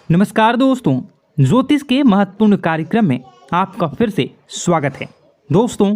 नमस्कार दोस्तों, ज्योतिष के महत्वपूर्ण कार्यक्रम में आपका फिर से स्वागत है। दोस्तों,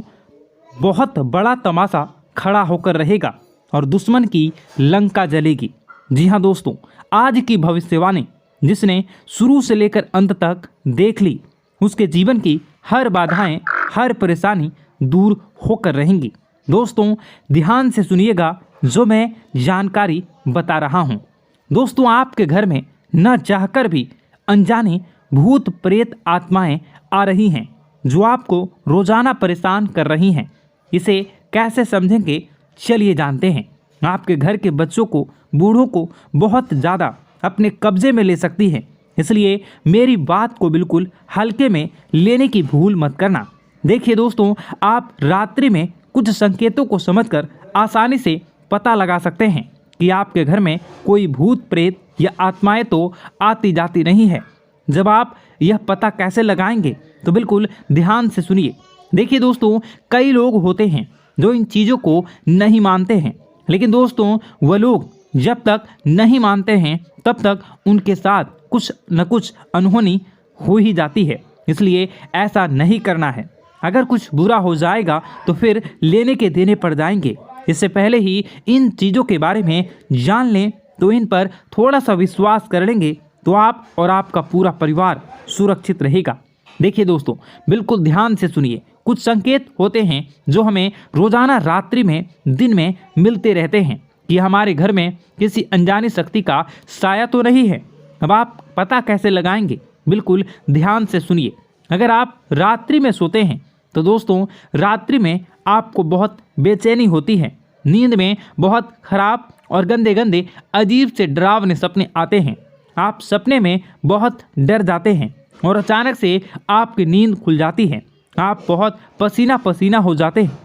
बहुत बड़ा तमाशा खड़ा होकर रहेगा और दुश्मन की लंका जलेगी। जी हाँ दोस्तों, आज की भविष्यवाणी जिसने शुरू से लेकर अंत तक देख ली, उसके जीवन की हर बाधाएं, हर परेशानी दूर होकर रहेंगी। दोस्तों, ध्यान से सुनिएगा जो मैं जानकारी बता रहा हूँ। दोस्तों, आपके घर में न चाहकर भी अनजाने भूत प्रेत आत्माएं आ रही हैं जो आपको रोजाना परेशान कर रही हैं। इसे कैसे समझेंगे, चलिए जानते हैं। आपके घर के बच्चों को, बूढ़ों को बहुत ज़्यादा अपने कब्जे में ले सकती है, इसलिए मेरी बात को बिल्कुल हल्के में लेने की भूल मत करना। देखिए दोस्तों, आप रात्रि में कुछ संकेतों को समझकर आसानी से पता लगा सकते हैं कि आपके घर में कोई भूत प्रेत या आत्माएं तो आती जाती नहीं है। जब आप यह पता कैसे लगाएंगे तो बिल्कुल ध्यान से सुनिए। देखिए दोस्तों, कई लोग होते हैं जो इन चीज़ों को नहीं मानते हैं, लेकिन दोस्तों वह लोग जब तक नहीं मानते हैं तब तक उनके साथ कुछ न कुछ अनहोनी हो ही जाती है। इसलिए ऐसा नहीं करना है। अगर कुछ बुरा हो जाएगा तो फिर लेने के देने पड़ जाएंगे। इससे पहले ही इन चीज़ों के बारे में जान लें तो इन पर थोड़ा सा विश्वास कर लेंगे तो आप और आपका पूरा परिवार सुरक्षित रहेगा। देखिए दोस्तों, बिल्कुल ध्यान से सुनिए। कुछ संकेत होते हैं जो हमें रोजाना रात्रि में, दिन में मिलते रहते हैं कि हमारे घर में किसी अनजानी शक्ति का साया तो नहीं है। अब आप पता कैसे लगाएंगे, बिल्कुल ध्यान से सुनिए। अगर आप रात्रि में सोते हैं तो दोस्तों रात्रि में आपको बहुत बेचैनी होती है। नींद में बहुत खराब और गंदे गंदे अजीब से डरावने सपने आते हैं। आप सपने में बहुत डर जाते हैं और अचानक से आपकी नींद खुल जाती है। आप बहुत पसीना पसीना हो जाते हैं।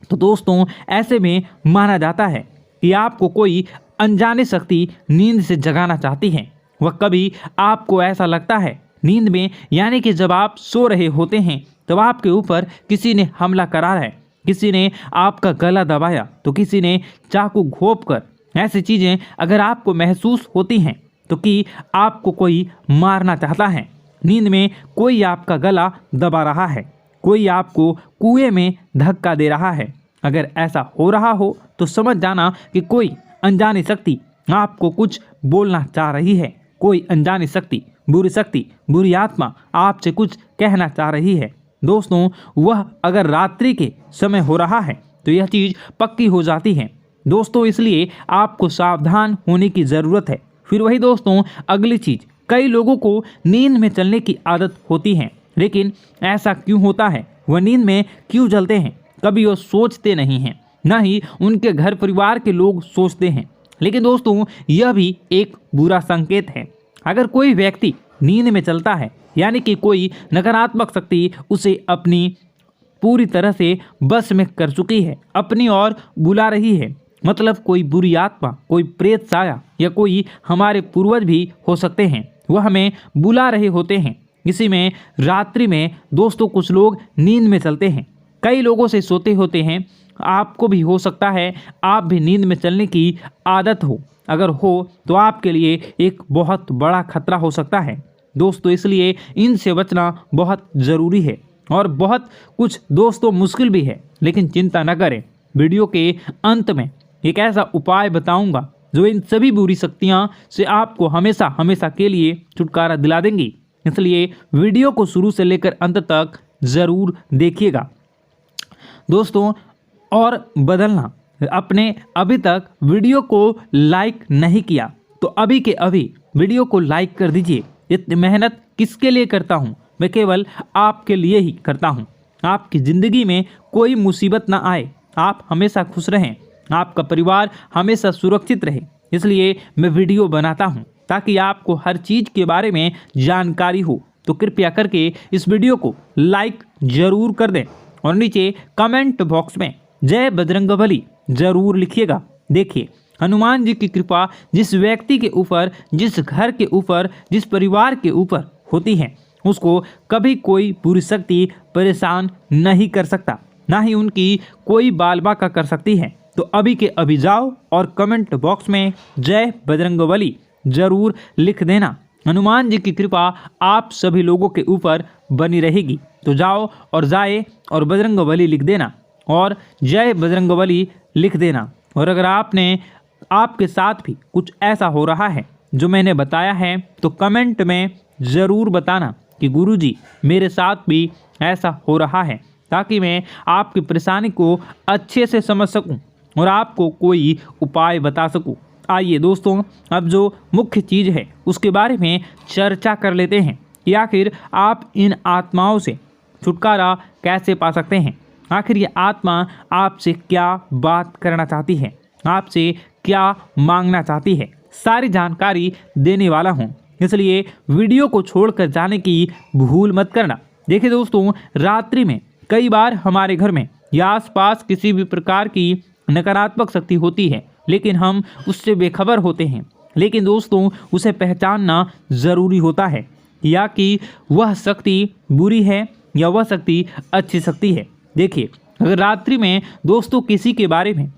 तो दोस्तों ऐसे में माना जाता है कि आपको कोई अनजानी शक्ति नींद से जगाना चाहती है। वह कभी आपको ऐसा लगता है नींद में, यानी कि जब आप सो रहे होते हैं तब आपके ऊपर किसी ने हमला करा है, किसी ने आपका गला दबाया तो किसी ने चाकू घोंप कर। ऐसी चीज़ें अगर आपको महसूस होती हैं तो कि आपको कोई मारना चाहता है। नींद में कोई आपका गला दबा रहा है, कोई आपको कुएं में धक्का दे रहा है। अगर ऐसा हो रहा हो तो समझ जाना कि कोई अनजानी शक्ति आपको कुछ बोलना चाह रही है। कोई अनजानी शक्ति, बुरी आत्मा आपसे कुछ कहना चाह रही है। दोस्तों, वह अगर रात्रि के समय हो रहा है तो यह चीज़ पक्की हो जाती है। दोस्तों, इसलिए आपको सावधान होने की ज़रूरत है। फिर वही दोस्तों अगली चीज़, कई लोगों को नींद में चलने की आदत होती है, लेकिन ऐसा क्यों होता है, वह नींद में क्यों चलते हैं, कभी वो सोचते नहीं हैं, ना ही उनके घर परिवार के लोग सोचते हैं। लेकिन दोस्तों यह भी एक बुरा संकेत है। अगर कोई व्यक्ति नींद में चलता है, यानी कि कोई नकारात्मक शक्ति उसे अपनी पूरी तरह से बस में कर चुकी है, अपनी ओर बुला रही है। मतलब कोई बुरी आत्मा, कोई प्रेत साया या कोई हमारे पूर्वज भी हो सकते हैं, वह हमें बुला रहे होते हैं। इसी में रात्रि में दोस्तों कुछ लोग नींद में चलते हैं, कई लोगों से सोते होते हैं। आपको भी हो सकता है आप भी नींद में चलने की आदत हो। अगर हो तो आपके लिए एक बहुत बड़ा खतरा हो सकता है दोस्तों। इसलिए इनसे बचना बहुत ज़रूरी है और बहुत कुछ दोस्तों मुश्किल भी है, लेकिन चिंता न करें। वीडियो के अंत में एक ऐसा उपाय बताऊंगा जो इन सभी बुरी शक्तियां से आपको हमेशा हमेशा के लिए छुटकारा दिला देंगी। इसलिए वीडियो को शुरू से लेकर अंत तक ज़रूर देखिएगा दोस्तों। और बदलना, अपने अभी तक वीडियो को लाइक नहीं किया तो अभी के अभी वीडियो को लाइक कर दीजिए। इतनी मेहनत किसके लिए करता हूँ, मैं केवल आपके लिए ही करता हूँ। आपकी ज़िंदगी में कोई मुसीबत ना आए, आप हमेशा खुश रहें, आपका परिवार हमेशा सुरक्षित रहे। इसलिए मैं वीडियो बनाता हूँ ताकि आपको हर चीज़ के बारे में जानकारी हो। तो कृपया करके इस वीडियो को लाइक ज़रूर कर दें और नीचे कमेंट बॉक्स में जय बजरंगबली ज़रूर लिखिएगा। देखिए, हनुमान जी की कृपा जिस व्यक्ति के ऊपर, जिस घर के ऊपर, जिस परिवार के ऊपर होती है, उसको कभी कोई बुरी शक्ति परेशान नहीं कर सकता, ना ही उनकी कोई बाल बाका कर सकती है। तो अभी के अभी जाओ और कमेंट बॉक्स में जय बजरंगबली ज़रूर लिख देना। हनुमान जी की कृपा आप सभी लोगों के ऊपर बनी रहेगी। तो जाओ और जाए और बजरंगबली लिख देना और जय बजरंगबली लिख देना। और अगर आपके साथ भी कुछ ऐसा हो रहा है जो मैंने बताया है तो कमेंट में ज़रूर बताना कि गुरुजी मेरे साथ भी ऐसा हो रहा है, ताकि मैं आपकी परेशानी को अच्छे से समझ सकूं और आपको कोई उपाय बता सकूं। आइए दोस्तों, अब जो मुख्य चीज़ है उसके बारे में चर्चा कर लेते हैं कि आखिर आप इन आत्माओं से छुटकारा कैसे पा सकते हैं। आखिर ये आत्मा आपसे क्या बात करना चाहती है, आपसे क्या मांगना चाहती है, सारी जानकारी देने वाला हूँ, इसलिए वीडियो को छोड़कर जाने की भूल मत करना। देखिए दोस्तों, रात्रि में कई बार हमारे घर में या आसपास किसी भी प्रकार की नकारात्मक शक्ति होती है, लेकिन हम उससे बेखबर होते हैं। लेकिन दोस्तों, उसे पहचानना ज़रूरी होता है या कि वह शक्ति बुरी है या वह शक्ति अच्छी शक्ति है। देखिए, अगर रात्रि में दोस्तों किसी के बारे में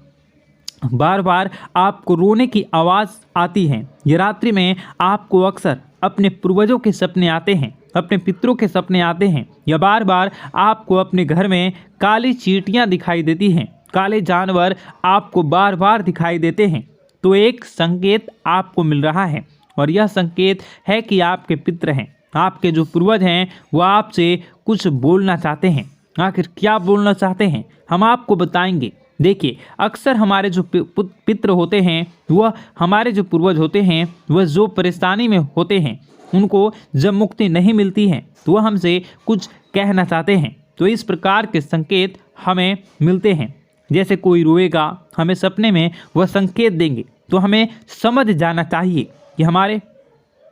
बार बार आपको रोने की आवाज़ आती है या रात्रि में आपको अक्सर अपने पूर्वजों के सपने आते हैं, अपने पितरों के सपने आते हैं, या बार बार आपको अपने घर में काली चींटियां दिखाई देती हैं, काले जानवर आपको बार बार दिखाई देते हैं, तो एक संकेत आपको मिल रहा है। और यह संकेत है कि आपके पितर हैं, आपके जो पूर्वज हैं, वह आपसे कुछ बोलना चाहते हैं। आखिर क्या बोलना चाहते हैं हम आपको बताएंगे। देखिए, अक्सर हमारे जो पितर होते हैं, वह हमारे जो पूर्वज होते हैं, वह जो परेशानी में होते हैं, उनको जब मुक्ति नहीं मिलती है तो वह हमसे कुछ कहना चाहते हैं। तो इस प्रकार के संकेत हमें मिलते हैं। जैसे कोई रोएगा, हमें सपने में वह संकेत देंगे, तो हमें समझ जाना चाहिए कि हमारे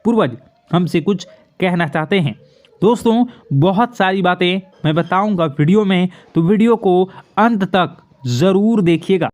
पूर्वज हमसे कुछ कहना चाहते हैं। दोस्तों, बहुत सारी बातें मैं बताऊंगा वीडियो में, तो वीडियो को अंत तक ज़रूर देखिएगा।